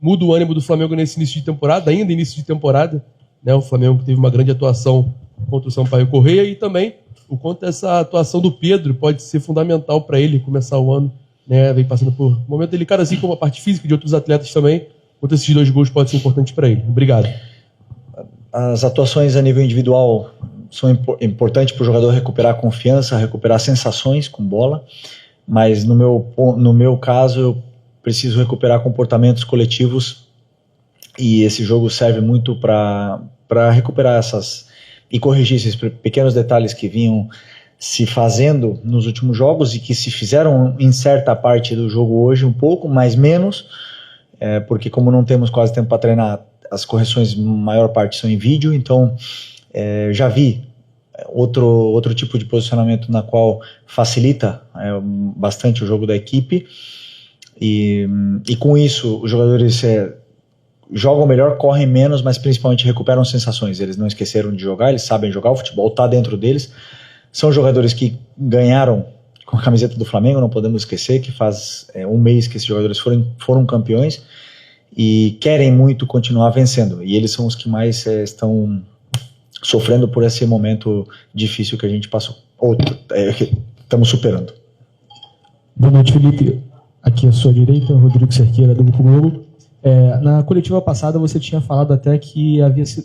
muda o ânimo do Flamengo nesse início de temporada, ainda início de temporada, né? O Flamengo teve uma grande atuação contra o Sampaio Corrêa e também o quanto essa atuação do Pedro pode ser fundamental para ele começar o ano, né? Vem passando por um momento delicado, assim como a parte física de outros atletas também. Quanto esses 2 gols podem ser importantes para ele. Obrigado. As atuações a nível individual são importantes para o jogador recuperar a confiança, recuperar sensações com bola, mas no meu caso eu preciso recuperar comportamentos coletivos e esse jogo serve muito para recuperar e corrigir esses pequenos detalhes que vinham se fazendo nos últimos jogos e que se fizeram em certa parte do jogo hoje um pouco, mas menos, porque como não temos quase tempo para treinar, as correções, maior parte são em vídeo, então já vi outro tipo de posicionamento na qual facilita bastante o jogo da equipe e com isso os jogadores jogam melhor, correm menos, mas principalmente recuperam sensações. Eles não esqueceram de jogar, eles sabem jogar, o futebol está dentro deles. São jogadores que ganharam com a camiseta do Flamengo, não podemos esquecer que faz um mês que esses jogadores foram campeões e querem muito continuar vencendo. E eles são os que mais estão sofrendo por esse momento difícil que a gente passou. Estamos superando. Boa noite, Felipe. Aqui à sua direita, Rodrigo Cerqueira, do Grupo Globo. Na coletiva passada você tinha falado até que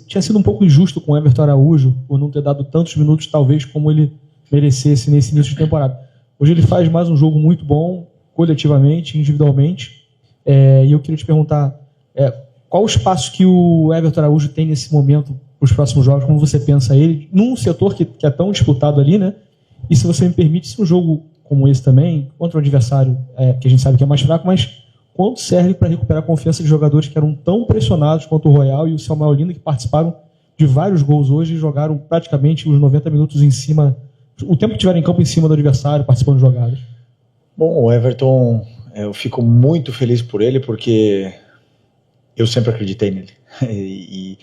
tinha sido um pouco injusto com o Everton Araújo por não ter dado tantos minutos, talvez, como ele merecesse nesse início de temporada. Hoje ele faz mais um jogo muito bom, coletivamente, individualmente, e eu queria te perguntar qual o espaço que o Everton Araújo tem nesse momento para os próximos jogos, como você pensa ele, num setor que é tão disputado ali, né? E se você me permite, se um jogo como esse também, contra um adversário que a gente sabe que é mais fraco, mas quanto serve para recuperar a confiança de jogadores que eram tão pressionados quanto o Royal e o Samuel Lino, que participaram de vários gols hoje e jogaram praticamente os 90 minutos em cima, o tempo que tiveram em campo em cima do adversário, participando de jogadas? Bom, o Everton, eu fico muito feliz por ele, porque eu sempre acreditei nele. E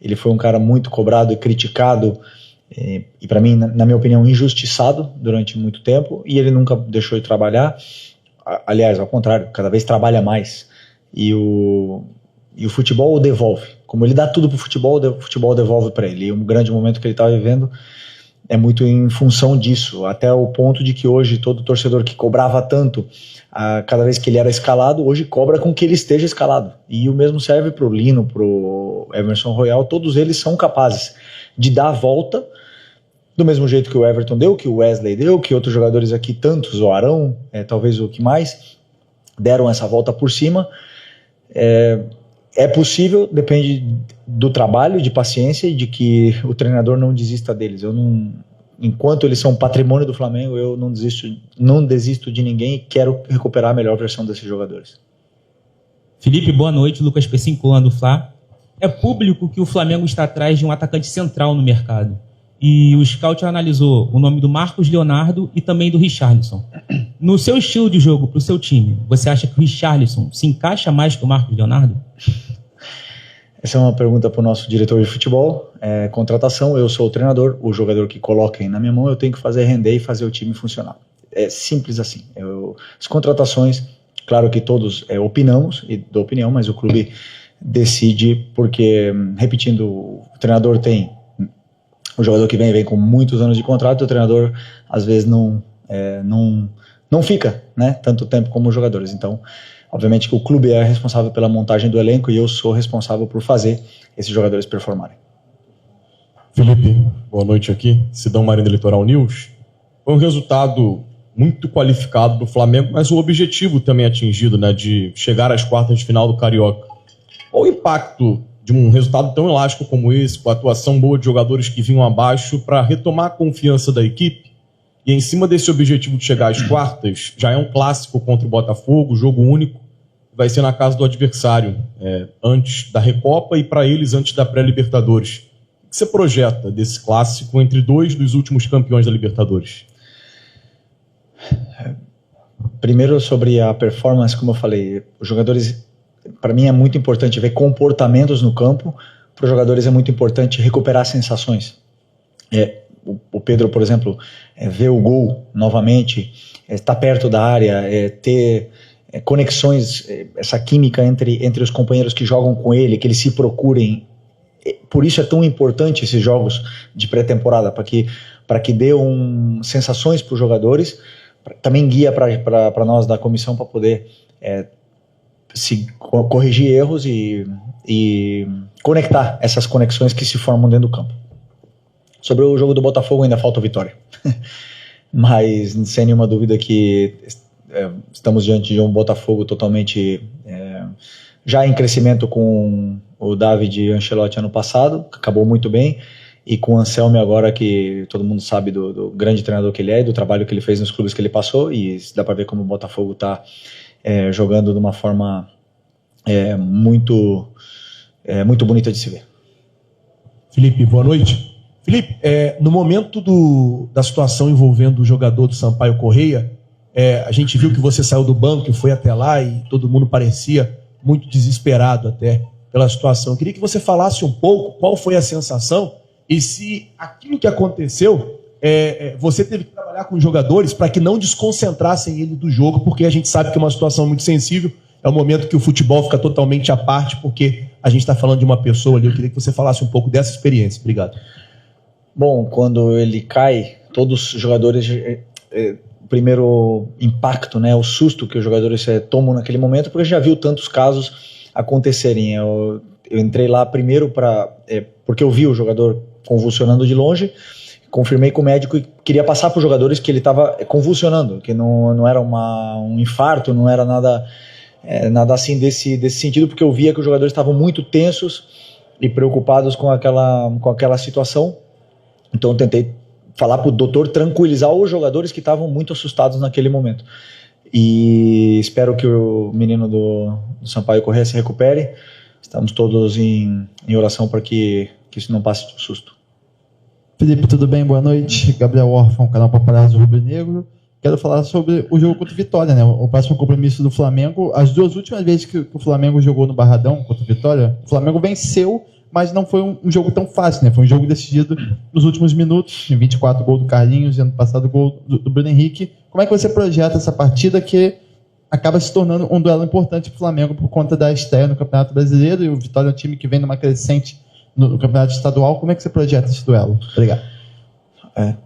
ele foi um cara muito cobrado e criticado, e para mim, na minha opinião, injustiçado durante muito tempo, e ele nunca deixou de trabalhar. Aliás, ao contrário, cada vez trabalha mais. E o futebol o devolve. Como ele dá tudo pro futebol, o futebol devolve para ele. E um grande momento que ele está vivendo é muito em função disso. Até o ponto de que hoje todo torcedor que cobrava tanto cada vez que ele era escalado, hoje cobra com que ele esteja escalado. E o mesmo serve pro Lino, pro Emerson Royal. Todos eles são capazes de dar a volta do mesmo jeito que o Everton deu, que o Wesley deu, que outros jogadores aqui, tantos, o Arão, talvez o que mais, deram essa volta por cima. É possível, depende do trabalho, de paciência e de que o treinador não desista deles. Enquanto eles são patrimônio do Flamengo, eu não desisto de ninguém e quero recuperar a melhor versão desses jogadores. Felipe, boa noite. Lucas Pessincoa, do Fla. É público que o Flamengo está atrás de um atacante central no mercado. E o scout analisou o nome do Marcos Leonardo e também do Richarlison. No seu estilo de jogo, para o seu time, você acha que o Richarlison se encaixa mais que o Marcos Leonardo? Essa é uma pergunta para o nosso diretor de futebol. Contratação, eu sou o treinador, o jogador que coloquem na minha mão, eu tenho que fazer render e fazer o time funcionar. É simples assim. As contratações, claro que todos opinamos e dou opinião, mas o clube decide porque, repetindo, o treinador tem o jogador que vem com muitos anos de contrato, o treinador às vezes não fica, né, tanto tempo como os jogadores. Então, obviamente que o clube é responsável pela montagem do elenco e eu sou responsável por fazer esses jogadores performarem. Felipe, boa noite aqui, Sidão Marina Litoral News. Foi um resultado muito qualificado do Flamengo, mas o objetivo também atingido, né, de chegar às quartas de final do Carioca. Qual o impacto de um resultado tão elástico como esse, com a atuação boa de jogadores que vinham abaixo, para retomar a confiança da equipe? E em cima desse objetivo de chegar às quartas, já é um clássico contra o Botafogo, jogo único, vai ser na casa do adversário, antes da Recopa e para eles antes da pré-Libertadores. O que você projeta desse clássico entre dois dos últimos campeões da Libertadores? Primeiro, sobre a performance, como eu falei, os jogadores... Para mim é muito importante ver comportamentos no campo, para os jogadores é muito importante recuperar sensações. O Pedro, por exemplo, ver o gol novamente, estar perto da área, ter conexões, essa química entre os companheiros que jogam com ele, que eles se procurem. Por isso é tão importante esses jogos de pré-temporada, para que dê sensações para os jogadores, também guia para nós da comissão para poder corrigir erros e conectar essas conexões que se formam dentro do campo. Sobre o jogo do Botafogo ainda falta vitória, mas sem nenhuma dúvida que estamos diante de um Botafogo totalmente já em crescimento, com o David Ancelotti ano passado, que acabou muito bem, e com o Anselmi agora, que todo mundo sabe do grande treinador que ele é e do trabalho que ele fez nos clubes que ele passou, e dá para ver como o Botafogo está jogando de uma forma muito bonita de se ver. Felipe, boa noite. Felipe, no momento da situação envolvendo o jogador do Sampaio Corrêa, a gente viu que você saiu do banco e foi até lá e todo mundo parecia muito desesperado até pela situação. Eu queria que você falasse um pouco qual foi a sensação e se aquilo que aconteceu, você teve que trabalhar com os jogadores para que não desconcentrassem ele do jogo, porque a gente sabe que é uma situação muito sensível, é um momento que o futebol fica totalmente à parte, porque a gente está falando de uma pessoa ali. Eu queria que você falasse um pouco dessa experiência. Obrigado. Bom, quando ele cai, todos os jogadores, o primeiro impacto, né, o susto que os jogadores tomam naquele momento, porque já viu tantos casos acontecerem. Eu entrei lá primeiro porque eu vi o jogador convulsionando de longe, confirmei com o médico e queria passar para os jogadores que ele estava convulsionando, que não era um infarto, não era nada assim desse sentido, porque eu via que os jogadores estavam muito tensos e preocupados com aquela situação. Então eu tentei falar para o doutor tranquilizar os jogadores que estavam muito assustados naquele momento. E espero que o menino do Sampaio Corrêa se recupere. Estamos todos em oração para que isso não passe de susto. Felipe, tudo bem? Boa noite. Gabriel Orfão, canal Paparazzo Rubro Negro. Quero falar sobre o jogo contra o Vitória, né? O próximo compromisso do Flamengo. As duas últimas vezes que o Flamengo jogou no Barradão contra o Vitória, o Flamengo venceu, mas não foi um jogo tão fácil, né? Foi um jogo decidido nos últimos minutos, em 24 gol do Carlinhos, e ano passado gol do Bruno Henrique. Como é que você projeta essa partida que acaba se tornando um duelo importante para o Flamengo por conta da estreia no Campeonato Brasileiro, e o Vitória é um time que vem numa crescente no Campeonato Estadual? Como é que você projeta esse duelo? Obrigado.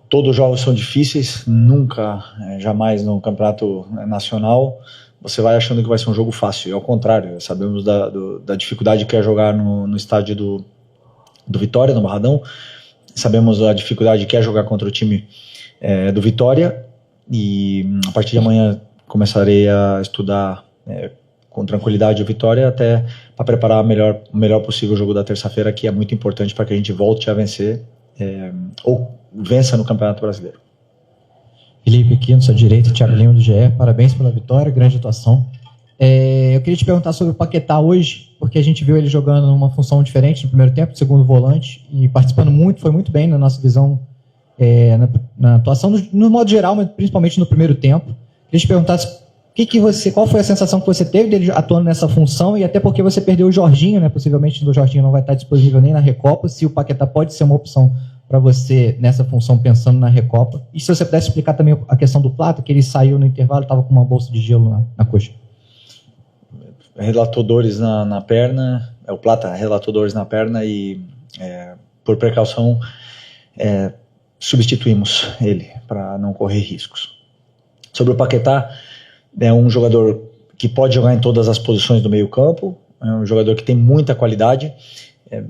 Todos os jogos são difíceis, nunca, jamais no Campeonato Nacional você vai achando que vai ser um jogo fácil. Ao contrário, sabemos da dificuldade que é jogar no estádio do Vitória, no Barradão. Sabemos da dificuldade que é jogar contra o time do Vitória, e a partir de amanhã começarei a estudar com tranquilidade o Vitória, até para preparar o melhor possível o jogo da terça-feira, que é muito importante para que a gente volte a vencer ou vença no Campeonato Brasileiro. Felipe, aqui na sua direita, Thiago Lima do GE, parabéns pela vitória, grande atuação. Eu queria te perguntar sobre o Paquetá hoje, porque a gente viu ele jogando numa função diferente no primeiro tempo, segundo volante, e participando foi muito bem na nossa visão, na atuação, no modo geral, mas principalmente no primeiro tempo. Queria te perguntar qual foi a sensação que você teve dele atuando nessa função, e até porque você perdeu o Jorginho, né? Possivelmente o Jorginho não vai estar disponível nem na Recopa, se o Paquetá pode ser uma opção para você nessa função, pensando na Recopa. E se você pudesse explicar também a questão do Plata, que ele saiu no intervalo, estava com uma bolsa de gelo na coxa. Relatou dores na perna, o Plata relatou dores na perna e, por precaução, substituímos ele para não correr riscos. Sobre o Paquetá, é um jogador que pode jogar em todas as posições do meio campo, é um jogador que tem muita qualidade,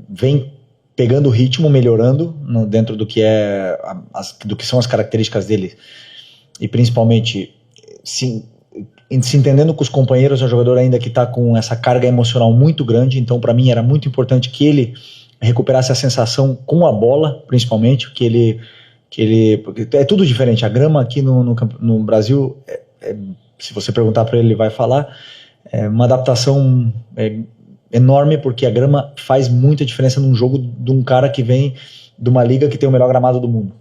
vem pegando o ritmo, melhorando dentro do que são as características dele, e principalmente se entendendo com os companheiros. É um jogador ainda que está com essa carga emocional muito grande, então para mim era muito importante que ele recuperasse a sensação com a bola, principalmente, porque é tudo diferente. A grama aqui no Brasil, se você perguntar para ele vai falar, é uma adaptação enorme, porque a grama faz muita diferença num jogo de um cara que vem de uma liga que tem o melhor gramado do mundo.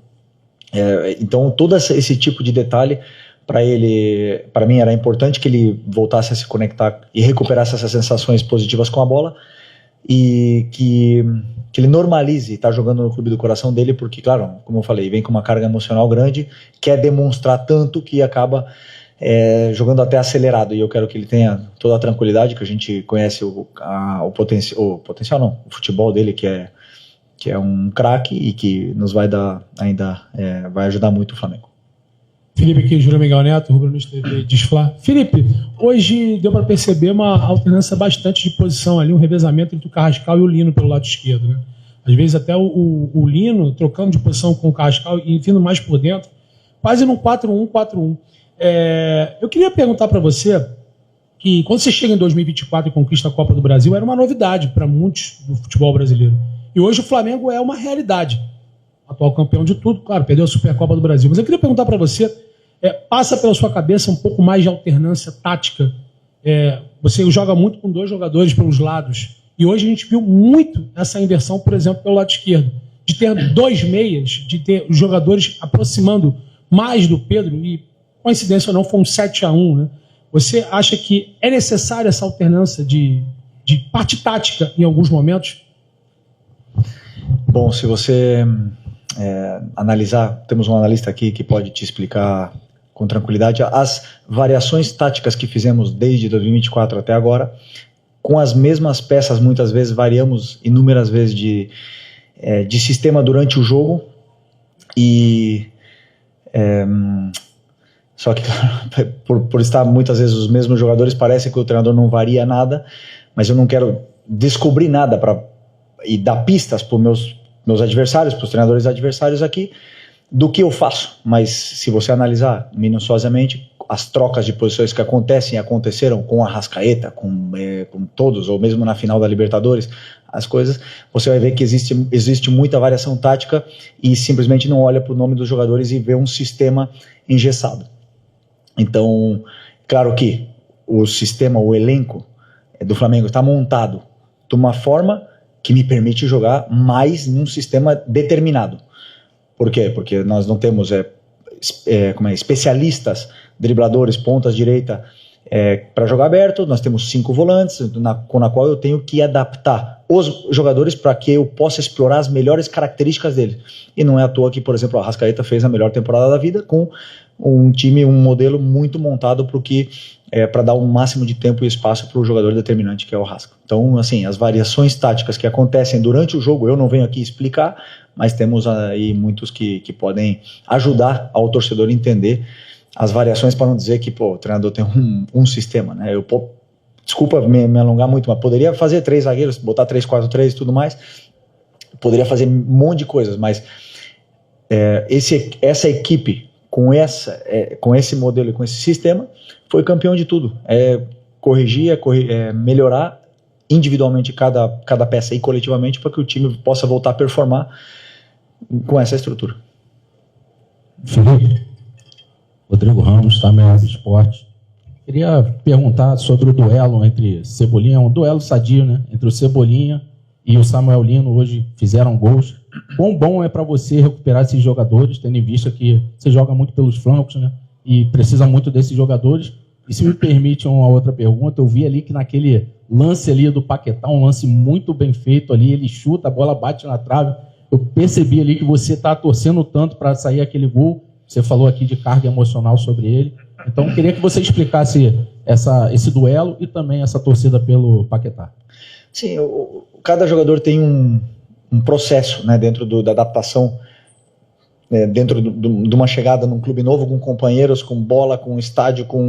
Então todo esse tipo de detalhe para mim era importante, que ele voltasse a se conectar e recuperasse essas sensações positivas com a bola, e que ele normalize estar jogando no clube do coração dele, porque, claro, como eu falei, vem com uma carga emocional grande, quer demonstrar tanto que acaba jogando até acelerado, e eu quero que ele tenha toda a tranquilidade, que a gente conhece o potencial não, o futebol dele, que é um craque e que nos vai dar ainda, vai ajudar muito o Flamengo. Felipe aqui, Júlio Miguel Neto, Rubro-Negro TV, Desfla. Felipe, hoje deu para perceber uma alternância bastante de posição ali, um revezamento entre o Carrascal e o Lino pelo lado esquerdo, né? Às vezes até o Lino trocando de posição com o Carrascal e vindo mais por dentro, quase num 4-1-4-1. Eu queria perguntar para você que quando você chega em 2024 e conquista a Copa do Brasil, era uma novidade para muitos do futebol brasileiro. E hoje o Flamengo é uma realidade. Atual campeão de tudo, claro, perdeu a Supercopa do Brasil. Mas eu queria perguntar para você, passa pela sua cabeça um pouco mais de alternância tática? Você joga muito com 2 jogadores pelos lados. E hoje a gente viu muito essa inversão, por exemplo, pelo lado esquerdo. De ter 2 meias, de ter os jogadores aproximando mais do Pedro, e coincidência ou não, foi um 7-1, né? Você acha que é necessária essa alternância de parte tática em alguns momentos? Bom, se você analisar, temos um analista aqui que pode te explicar com tranquilidade as variações táticas que fizemos desde 2024 até agora, com as mesmas peças, muitas vezes variamos inúmeras vezes de sistema durante o jogo, e só que por estar muitas vezes os mesmos jogadores, parece que o treinador não varia nada, mas eu não quero descobrir nada e dar pistas para os meus adversários, para os treinadores adversários aqui, do que eu faço. Mas se você analisar minuciosamente as trocas de posições que aconteceram com a Arrascaeta, com todos, ou mesmo na final da Libertadores, as coisas, você vai ver que existe muita variação tática e simplesmente não olha para o nome dos jogadores e vê um sistema engessado. Então, claro que o sistema, o elenco do Flamengo está montado de uma forma que me permite jogar mais num sistema determinado. Por quê? Porque nós não temos especialistas, dribladores, pontas direita para jogar aberto, nós temos 5 volantes, com a qual eu tenho que adaptar os jogadores para que eu possa explorar as melhores características deles. E não é à toa que, por exemplo, a Arrascaeta fez a melhor temporada da vida com um time, um modelo muito montado para dar o máximo de tempo e espaço para o jogador determinante, que é o Arrasca. Então, assim, as variações táticas que acontecem durante o jogo, eu não venho aqui explicar, mas temos aí muitos que podem ajudar ao torcedor a entender as variações, para não dizer que o treinador tem um sistema, né? Desculpa me alongar muito, mas poderia fazer 3 zagueiros, botar 3-4-3 e tudo mais, poderia fazer um monte de coisas, mas essa equipe com esse modelo e com esse sistema foi campeão de tudo. Corrigir, melhorar individualmente cada peça e coletivamente para que o time possa voltar a performar com essa estrutura. Felipe, Rodrigo Ramos, também do Esporte. Queria perguntar sobre o duelo entre Cebolinha, um duelo sadio, né? Entre o Cebolinha e o Samuel Lino, hoje fizeram gols. Quão bom é para você recuperar esses jogadores, tendo em vista que você joga muito pelos flancos, né? E precisa muito desses jogadores. E se me permite uma outra pergunta, eu vi ali que naquele lance ali do Paquetá, um lance muito bem feito ali, ele chuta, a bola bate na trave. Eu percebi ali que você está torcendo tanto para sair aquele gol. Você falou aqui de carga emocional sobre ele. Então, eu queria que você explicasse esse duelo e também essa torcida pelo Paquetá. Sim, cada jogador tem um processo, né, dentro da adaptação, dentro de uma chegada num clube novo, com companheiros, com bola, com estádio, com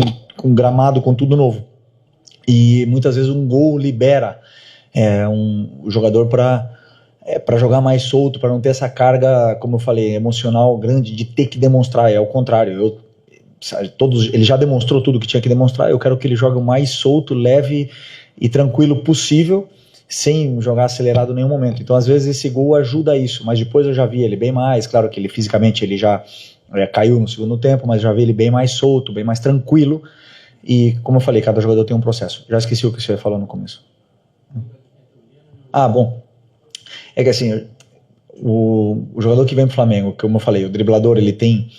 gramado, com tudo novo. E muitas vezes um gol libera o jogador para jogar mais solto, para não ter essa carga, como eu falei, emocional grande de ter que demonstrar. É o contrário, ele já demonstrou tudo que tinha que demonstrar, eu quero que ele jogue o mais solto, leve e tranquilo possível, sem jogar acelerado em nenhum momento. Então, às vezes, esse gol ajuda isso, mas depois eu já vi ele bem mais, claro que ele fisicamente ele já caiu no segundo tempo, mas já vi ele bem mais solto, bem mais tranquilo, e como eu falei, cada jogador tem um processo. Já esqueci o que você falou no começo. Bom, é que assim, o jogador que vem pro Flamengo, como eu falei, o driblador, ele tem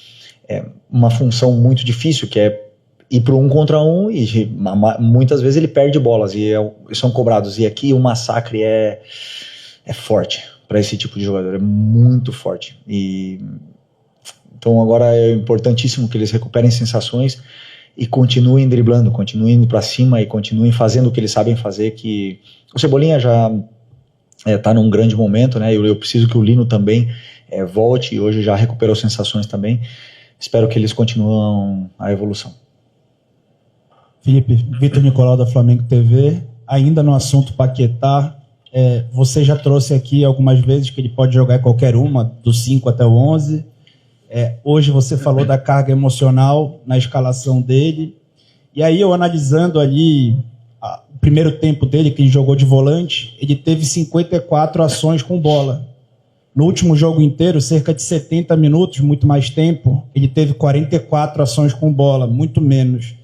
uma função muito difícil, que é ir para 1 contra 1, e muitas vezes ele perde bolas e são cobrados. E aqui o massacre é forte para esse tipo de jogador, é muito forte. Então agora é importantíssimo que eles recuperem sensações e continuem driblando, continuem indo para cima e continuem fazendo o que eles sabem fazer, que o Cebolinha já está num grande momento, né? Eu preciso que o Lino também volte, e hoje já recuperou sensações também. Espero que eles continuem a evolução. Felipe, Vitor Nicolau da Flamengo TV, ainda no assunto Paquetá, você já trouxe aqui algumas vezes que ele pode jogar em qualquer uma, do 5 até o 11. Hoje você falou da carga emocional na escalação dele, e aí eu analisando ali o primeiro tempo dele, que ele jogou de volante, ele teve 54 ações com bola. No último jogo inteiro, cerca de 70 minutos, muito mais tempo, ele teve 44 ações com bola, muito menos.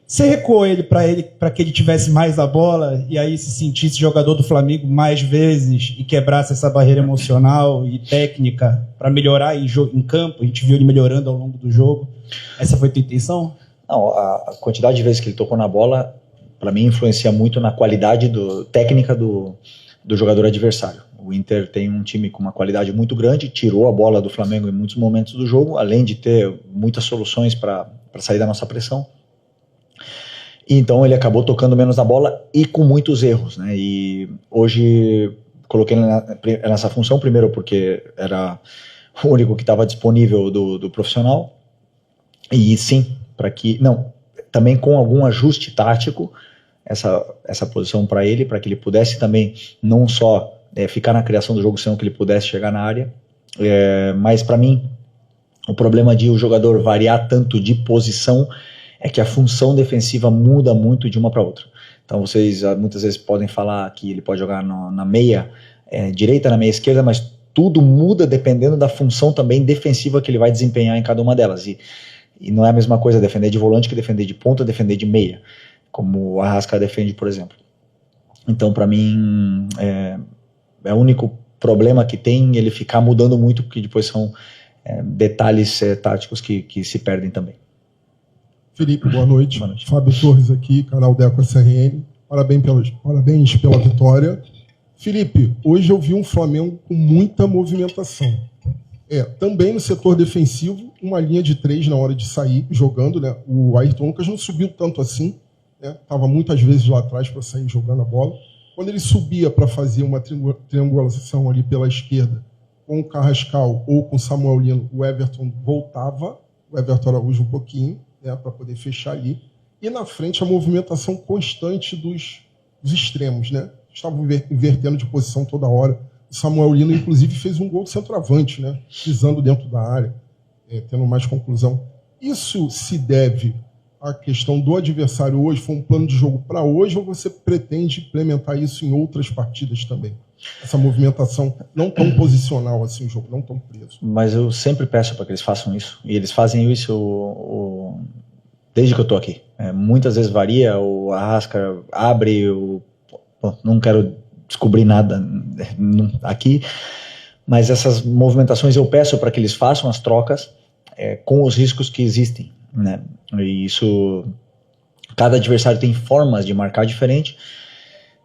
Você recuou ele para que ele tivesse mais a bola e aí se sentisse jogador do Flamengo mais vezes e quebrasse essa barreira emocional e técnica para melhorar em campo? A gente viu ele melhorando ao longo do jogo. Essa foi a tua intenção? Não, a quantidade de vezes que ele tocou na bola, para mim, influencia muito na qualidade técnica do jogador adversário. O Inter tem um time com uma qualidade muito grande, tirou a bola do Flamengo em muitos momentos do jogo, além de ter muitas soluções para sair da nossa pressão. Então ele acabou tocando menos na bola e com muitos erros, né? E hoje coloquei ele nessa função, primeiro porque era o único que estava disponível do profissional, e sim, também com algum ajuste tático, essa posição para ele, para que ele pudesse também não só ficar na criação do jogo, senão que ele pudesse chegar na área. Mas para mim, o problema de o jogador variar tanto de posição é que a função defensiva muda muito de uma para outra. Então vocês muitas vezes podem falar que ele pode jogar na meia direita, na meia esquerda, mas tudo muda dependendo da função também defensiva que ele vai desempenhar em cada uma delas. E não é a mesma coisa defender de volante que defender de ponta, defender de meia, como o Arrasca defende, por exemplo. Então, para mim, é o único problema que tem ele ficar mudando muito, porque depois são detalhes táticos que se perdem também. Felipe, boa noite. Fábio Torres aqui, canal Deco SRN. Parabéns pela vitória. Felipe, hoje eu vi um Flamengo com muita movimentação. Também no setor defensivo, uma linha de 3 na hora de sair, jogando, né? O Ayrton Lucas não subiu tanto assim, né? Estava muitas vezes lá atrás para sair jogando a bola. Quando ele subia para fazer uma triangulação ali pela esquerda, com o Carrascal ou com o Samuel Lino, o Everton voltava, o Everton Araújo um pouquinho, né, para poder fechar ali. E na frente a movimentação constante dos extremos, né? Estavam invertendo de posição toda hora. O Samuel Lino, inclusive, fez um gol de centroavante, né? Pisando dentro da área, tendo mais conclusão. Isso se deve à questão do adversário hoje? Foi um plano de jogo para hoje, ou você pretende implementar isso em outras partidas também? Essa movimentação não tão posicional assim, o jogo não tão preso. Mas eu sempre peço para que eles façam isso. E eles fazem isso desde que eu estou aqui. Muitas vezes varia, o Arrasca abre, não quero descobrir nada aqui, mas essas movimentações eu peço para que eles façam as trocas com os riscos que existem, né? E isso, cada adversário tem formas de marcar diferente,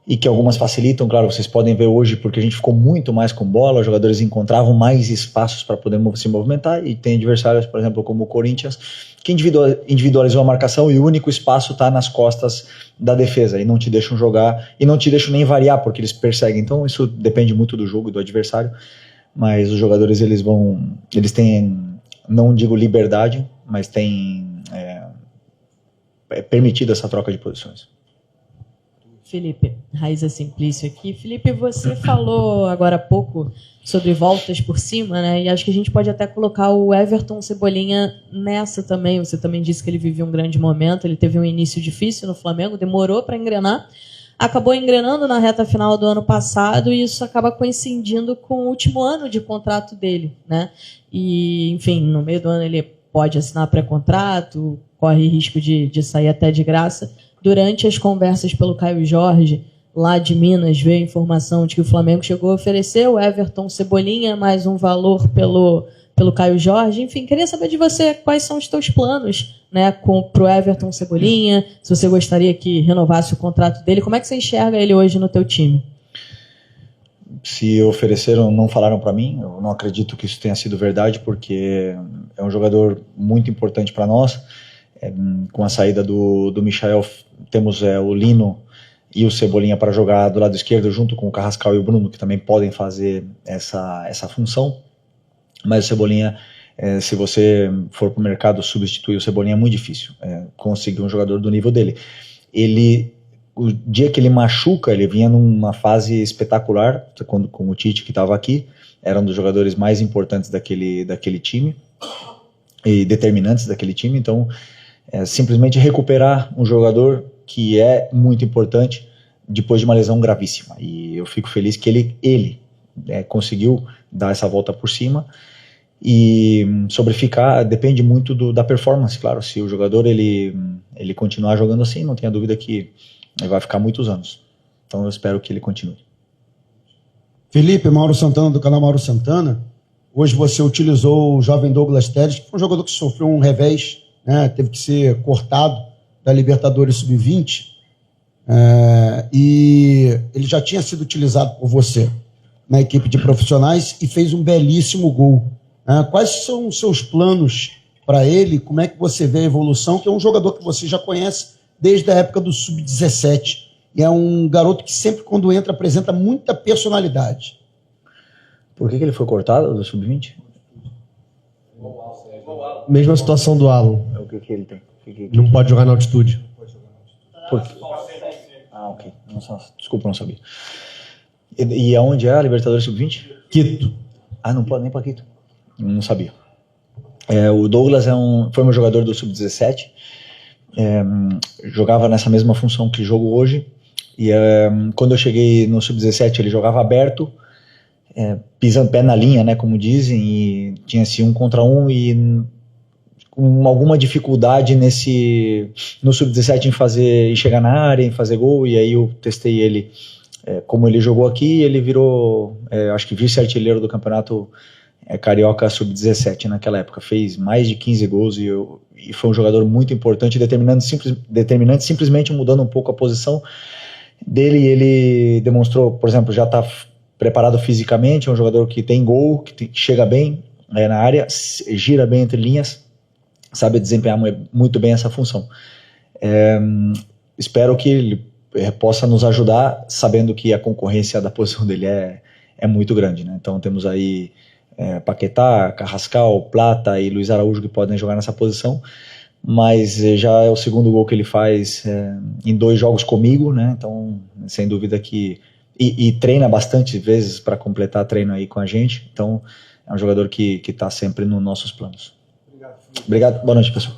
e que algumas facilitam, claro, vocês podem ver hoje, porque a gente ficou muito mais com bola, os jogadores encontravam mais espaços para poder se movimentar, e tem adversários, por exemplo, como o Corinthians, que individualizou a marcação e o único espaço está nas costas da defesa, e não te deixam jogar, e não te deixam nem variar, porque eles perseguem. Então isso depende muito do jogo e do adversário, mas os jogadores eles têm, não digo liberdade, mas têm permitido essa troca de posições. Felipe, Raíza Simplício aqui. Felipe, você falou agora há pouco sobre voltas por cima, né? E acho que a gente pode até colocar o Everton Cebolinha nessa também. Você também disse que ele vivia um grande momento, ele teve um início difícil no Flamengo, demorou para engrenar, acabou engrenando na reta final do ano passado, e isso acaba coincidindo com o último ano de contrato dele, né? E, enfim, no meio do ano ele pode assinar pré-contrato, corre risco de sair até de graça. Durante as conversas pelo Caio Jorge, lá de Minas, veio a informação de que o Flamengo chegou a oferecer o Everton Cebolinha mais um valor pelo Caio Jorge. Enfim, queria saber de você quais são os teus planos, né, para o Everton Cebolinha, se você gostaria que renovasse o contrato dele, como é que você enxerga ele hoje no teu time? Se ofereceram, não falaram para mim, eu não acredito que isso tenha sido verdade, porque é um jogador muito importante para nós. Com a saída do Michael, temos o Lino e o Cebolinha para jogar do lado esquerdo, junto com o Carrascal e o Bruno, que também podem fazer essa função. Mas o Cebolinha, se você for para o mercado substituir o Cebolinha, é muito difícil conseguir um jogador do nível dele. O dia que ele machuca, ele vinha numa fase espetacular, com o Tite, que estava aqui, era um dos jogadores mais importantes daquele time e determinantes daquele time. Então, simplesmente recuperar um jogador que é muito importante depois de uma lesão gravíssima. E eu fico feliz que ele conseguiu dar essa volta por cima. E sobre ficar, depende muito da performance, claro. Se o jogador ele continuar jogando assim, não tenha dúvida que ele vai ficar muitos anos. Então eu espero que ele continue. Felipe, Mauro Santana, do canal Mauro Santana. Hoje você utilizou o jovem Douglas Telles, que foi um jogador que sofreu um revés, né, teve que ser cortado da Libertadores Sub-20, e ele já tinha sido utilizado por você na equipe de profissionais e fez um belíssimo gol. Quais são os seus planos para ele? Como é que você vê a evolução? Que é um jogador que você já conhece desde a época do Sub-17. E é um garoto que sempre, quando entra, apresenta muita personalidade. Por que ele foi cortado do Sub-20? Mesma situação do Alan. O que ele tem? Não pode jogar na altitude. Por quê? Ok. Desculpa, não sabia. E aonde é a Libertadores Sub-20? Quito. Não pode nem para Quito. Não sabia. O Douglas foi meu jogador do Sub-17. Jogava nessa mesma função que jogo hoje. E quando eu cheguei no Sub-17, ele jogava aberto, pisando pé na linha, né, como dizem, e tinha-se 1 contra 1 e com alguma dificuldade no Sub-17 em chegar na área, em fazer gol. E aí eu testei ele, como ele jogou aqui, ele virou, acho que vice-artilheiro do campeonato Carioca Sub-17 naquela época. Fez mais de 15 gols e foi um jogador muito importante, determinante, simplesmente mudando um pouco a posição dele. Ele demonstrou, por exemplo, já está preparado fisicamente, é um jogador que tem gol, que chega bem na área, gira bem entre linhas, sabe desempenhar muito bem essa função. Espero que ele possa nos ajudar, sabendo que a concorrência da posição dele é muito grande, né? Então temos aí Paquetá, Carrascal, Plata e Luiz Araújo que podem jogar nessa posição, mas já é o segundo gol que ele faz em 2 jogos comigo, né? Então, sem dúvida que... E treina bastante vezes para completar treino aí com a gente, então é um jogador que está sempre nos nossos planos. Obrigado. Boa noite, pessoal.